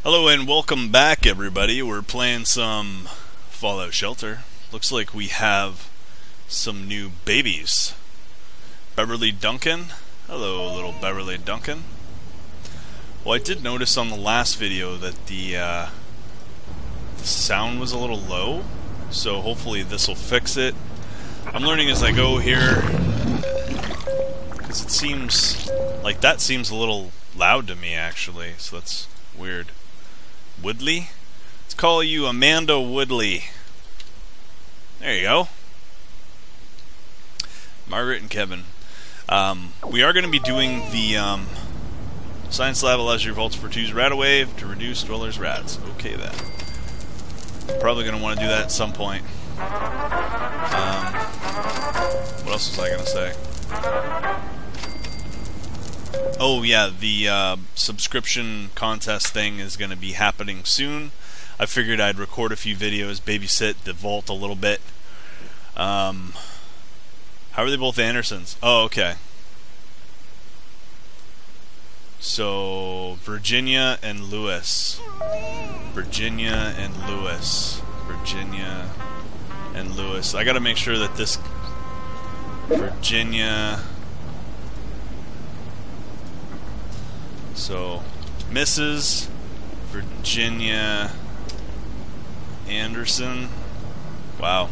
Hello and welcome back, everybody. We're playing some Fallout Shelter. Looks like we have some new babies. Beverly Duncan. Hello, little Beverly Duncan. Well, I did notice on the last video that the sound was a little low, so hopefully this will fix it. I'm learning as I go here, because it seems like that seems a little loud to me, actually, so that's weird. Woodley? Let's call you Amanda Woodley. There you go. Margaret and Kevin. We are going to be doing the Science Lab allows your vaults for choose rad wave to reduce dwellers' rads. Okay then. Probably going to want to do that at some point. What else was I going to say? Oh yeah, the subscription contest thing is going to be happening soon. I figured I'd record a few videos, babysit the vault a little bit. How are they both Andersons? Oh, okay. So, Virginia and Lewis. Virginia and Lewis. Virginia and Lewis. I gotta make sure that this Virginia... So, Mrs. Virginia Anderson. Wow.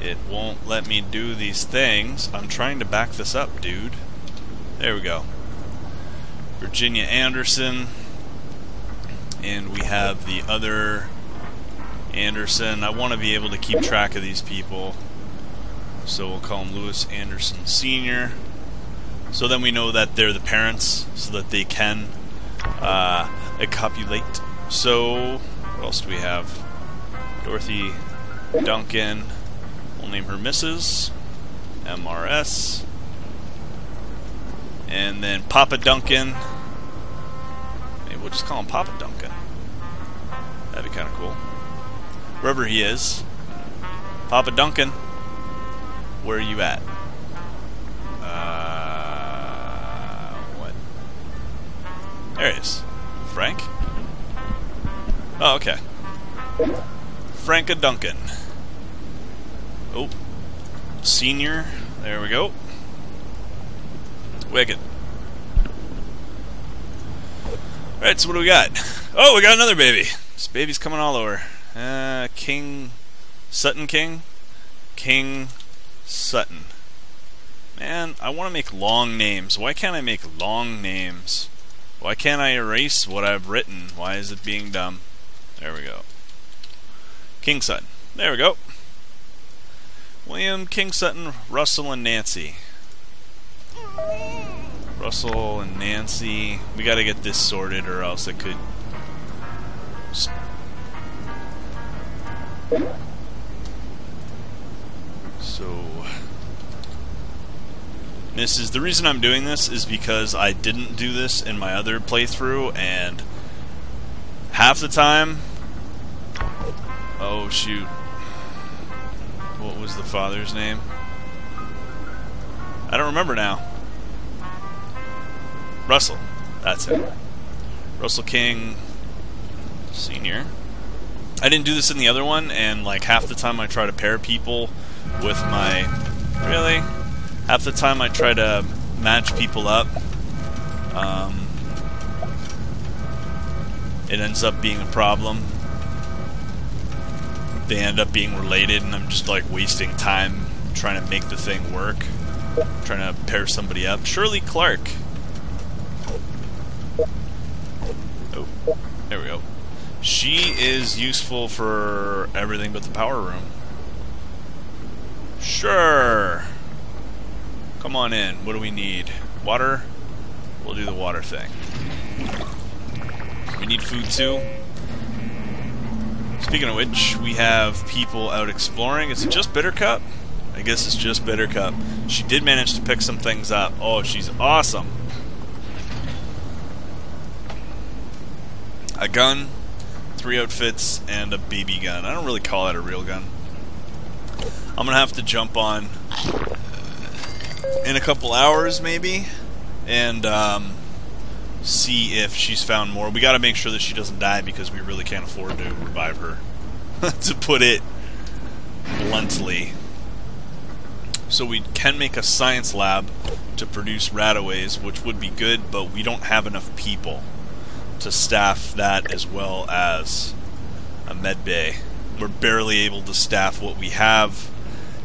It won't let me do these things. I'm trying to back this up, dude. There we go. Virginia Anderson. And we have the other Anderson. I want to be able to keep track of these people. So we'll call him Lewis Anderson Sr. So then we know that they're the parents, so that they can copulate. So, what else do we have? Dorothy Duncan. We'll name her Mrs. MRS. And then Papa Duncan. Maybe we'll just call him Papa Duncan. That'd be kind of cool. Wherever he is. Papa Duncan. Where are you at? There he is. Frank? Oh, okay. Franka Duncan. Oh. Senior. There we go. Wicked. Alright, so what do we got? Oh, we got another baby. This baby's coming all over. King... Sutton King? King Sutton. Man, I want to make long names. Why can't I make long names? Why can't I erase what I've written? Why is it being dumb? There we go. King Sutton. There we go. William, King Sutton, Russell, and Nancy. Russell and Nancy. We gotta get this sorted or else it could... So... The reason I'm doing this is because I didn't do this in my other playthrough, and half the time... Oh, shoot. What was the father's name? I don't remember now. Russell. That's it. Russell King Sr. I didn't do this in the other one, and like half the time I try to pair people with my... Really? Half the time I try to match people up, it ends up being a problem. They end up being related, and I'm just like wasting time trying to make the thing work. Trying to pair somebody up. Shirley Clark. Oh, there we go. She is useful for everything but the power room. Sure. Come on in. What do we need? Water? We'll do the water thing. We need food too. Speaking of which, we have people out exploring. Is it just Bittercup? I guess it's just Bittercup. She did manage to pick some things up. Oh, she's awesome. A gun, 3 outfits, and a BB gun. I don't really call that a real gun. I'm gonna have to jump on in a couple hours maybe and see if she's found more. We gotta make sure that she doesn't die because we really can't afford to revive her. To put it bluntly. So we can make a science lab to produce rataways, which would be good, but we don't have enough people to staff that as well as a med bay. We're barely able to staff what we have,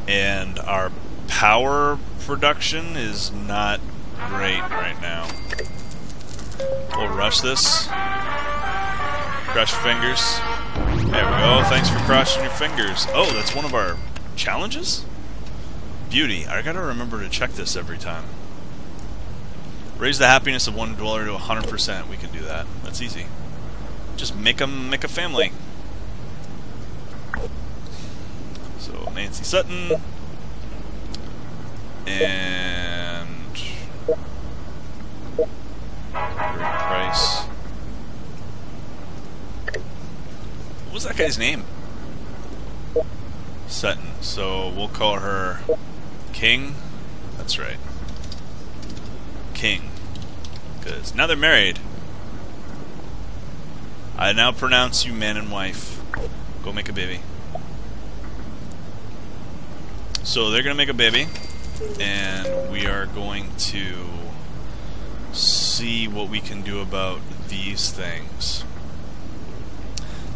and our power production is not great right now. We'll rush this. Crush your fingers. There we go. Thanks for crushing your fingers. Oh, that's one of our challenges? Beauty. I gotta remember to check this every time. Raise the happiness of one dweller to 100%. We can do that. That's easy. Just make a family. So, Nancy Sutton. And Price. What was that guy's name? Sutton. So we'll call her King. That's right. King. Because now they're married. I now pronounce you man and wife. Go make a baby. So they're going to make a baby. And we are going to see what we can do about these things.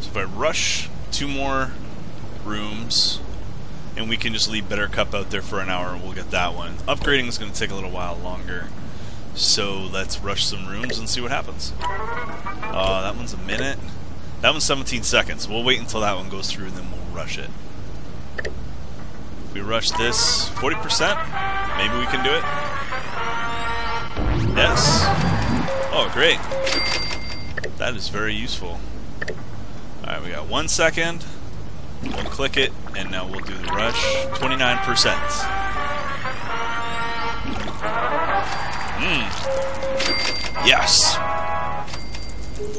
So if I rush 2 more rooms, and we can just leave Buttercup out there for an hour, and we'll get that one. Upgrading is going to take a little while longer. So let's rush some rooms and see what happens. That one's a minute. That one's 17 seconds. We'll wait until that one goes through, and then we'll rush it. If we rush this 40%, maybe we can do it. Yes. Oh, great. That is very useful. Alright, we got 1 second. We'll click it, and now we'll do the rush. 29%. Yes!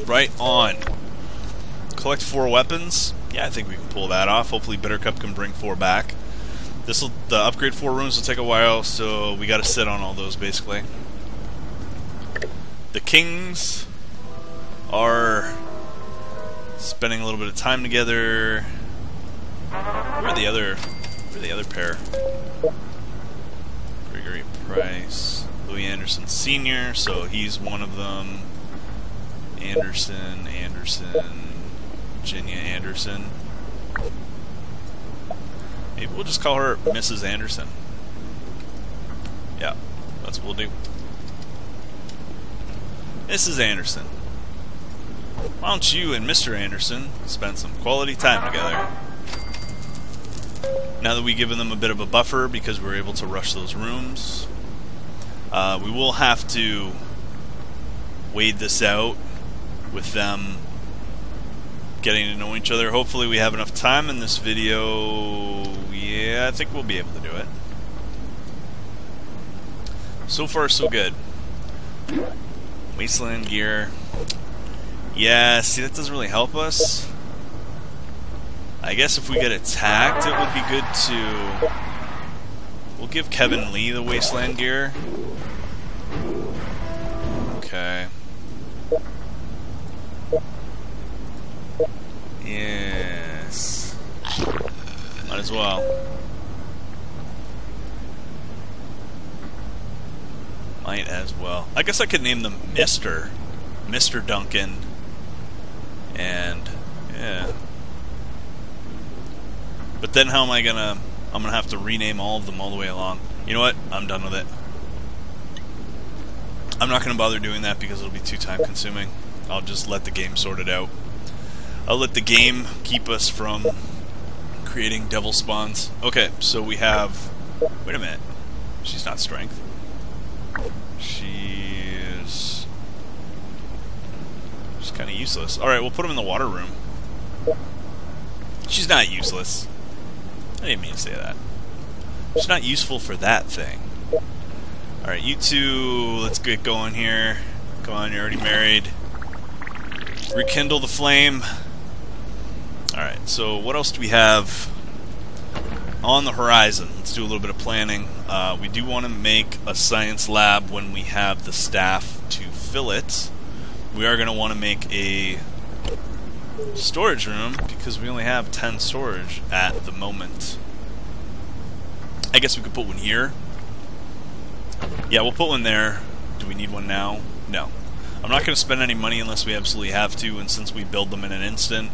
Right on. Collect 4 weapons. Yeah, I think we can pull that off. Hopefully Buttercup can bring 4 back. The upgrade 4 rooms will take a while, so we gotta sit on all those, basically. The Kings are spending a little bit of time together. Where are the other pair? Gregory Price, Louis Anderson Sr., so he's one of them. Anderson, Virginia Anderson. Maybe we'll just call her Mrs. Anderson. Yeah, that's what we'll do. Mrs. Anderson. Why don't you and Mr. Anderson spend some quality time together? Now that we've given them a bit of a buffer because we're able to rush those rooms, we will have to wade this out with them getting to know each other. Hopefully we have enough time in this video. Yeah, I think we'll be able to do it. So far, so good. Wasteland gear. Yeah, see, that doesn't really help us. I guess if we get attacked, it would be good to... We'll give Kevin Lee the Wasteland gear. Okay. Yes. Might as well. Might as well. I guess I could name them Mr. Duncan. And, yeah. But then how am I gonna... I'm gonna have to rename all of them all the way along. You know what? I'm done with it. I'm not gonna bother doing that because it'll be too time consuming. I'll just let the game sort it out. I'll let the game keep us from creating devil spawns. Okay, so we have... Wait a minute. She's not strength. She's kind of useless. Alright, we'll put him in the water room. She's not useless. I didn't mean to say that. She's not useful for that thing. Alright, you two, let's get going here. Come on, you're already married. Rekindle the flame. Alright, so what else do we have on the horizon. Let's do a little bit of planning. We do want to make a science lab when we have the staff to fill it. We are going to want to make a storage room because we only have 10 storage at the moment. I guess we could put one here. Yeah, we'll put one there. Do we need one now? No. I'm not going to spend any money unless we absolutely have to, and since we build them in an instant,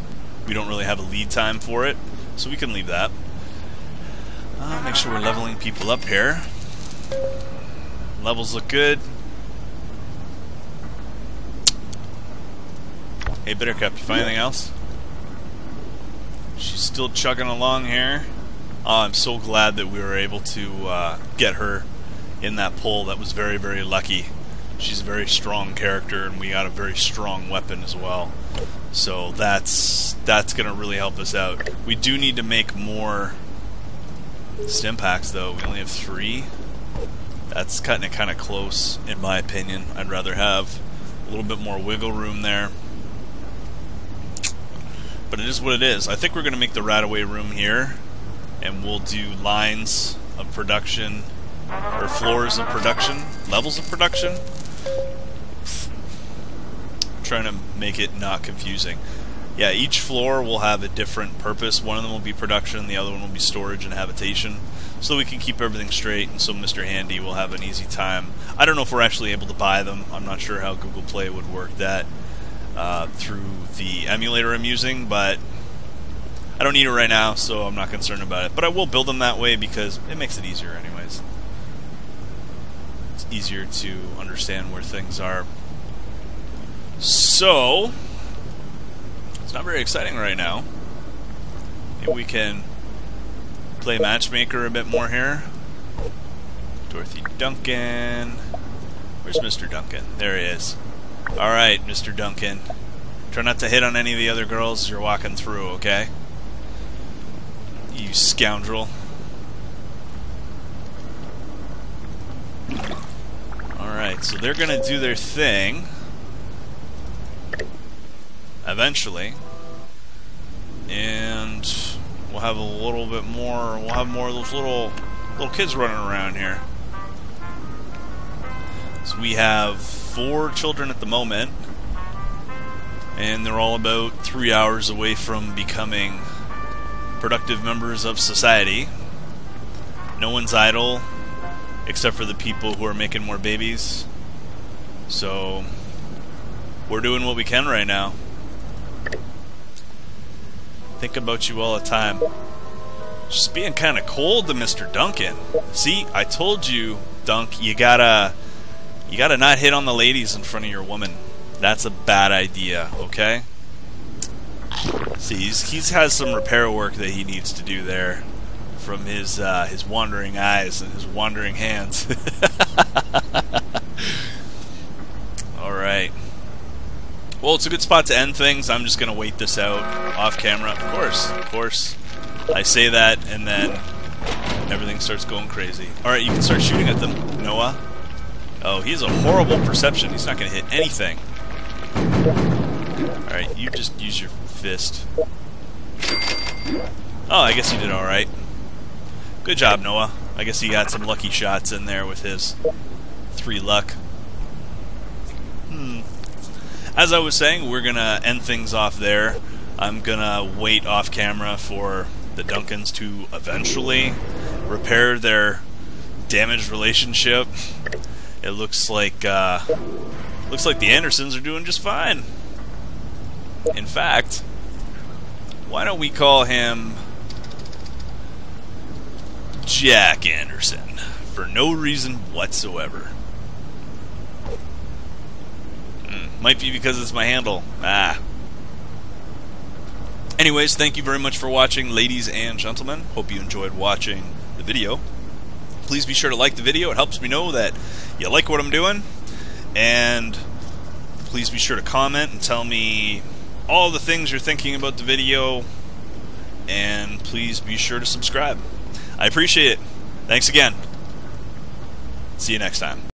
we don't really have a lead time for it, so we can leave that. Make sure we're leveling people up here. Levels look good. Hey, Bittercup, you find anything else? She's still chugging along here. Oh, I'm so glad that we were able to get her in that pull. That was very, very lucky. She's a very strong character, and we got a very strong weapon as well. So that's going to really help us out. We do need to make more stim packs, though. We only have 3. That's cutting it kind of close, in my opinion. I'd rather have a little bit more wiggle room there. But it is what it is. I think we're going to make the right-of-way room here, and we'll do lines of production, or floors of production, levels of production. I'm trying to make it not confusing. Yeah, each floor will have a different purpose. One of them will be production, the other one will be storage and habitation, so we can keep everything straight, and so Mr. Handy will have an easy time. I don't know if we're actually able to buy them. I'm not sure how Google Play would work that through the emulator I'm using, but I don't need it right now, so I'm not concerned about it. But I will build them that way because it makes it easier anyways. It's easier to understand where things are. So, it's not very exciting right now. Maybe we can play matchmaker a bit more here. Dorothy Duncan. Where's Mr. Duncan? There he is. Alright, Mr. Duncan. Try not to hit on any of the other girls as you're walking through, okay? You scoundrel. Alright, so they're gonna do their thing. Eventually. And we'll have a little bit more, we'll have more of those little kids running around here. So we have 4 children at the moment, and they're all about 3 hours away from becoming productive members of society. No one's idle, except for the people who are making more babies. So, we're doing what we can right now. Think about you all the time. Just being kind of cold to Mr. Duncan. See, I told you, Dunk, you gotta not hit on the ladies in front of your woman. That's a bad idea, okay? See, he's has some repair work that he needs to do there from his wandering eyes and his wandering hands. Alright. Well, it's a good spot to end things. I'm just going to wait this out off camera. Of course. I say that, and then everything starts going crazy. Alright, you can start shooting at them, Noah. Oh, he has a horrible perception. He's not going to hit anything. Alright, you just use your fist. Oh, I guess he did alright. Good job, Noah. I guess he got some lucky shots in there with his 3 luck. As I was saying, we're going to end things off there. I'm going to wait off camera for the Duncans to eventually repair their damaged relationship. It looks like the Andersons are doing just fine. In fact, why don't we call him Jack Anderson for no reason whatsoever? Might be because it's my handle. Anyways, thank you very much for watching, ladies and gentlemen. Hope you enjoyed watching the video. Please be sure to like the video. It helps me know that you like what I'm doing. And please be sure to comment and tell me all the things you're thinking about the video. And please be sure to subscribe. I appreciate it. Thanks again. See you next time.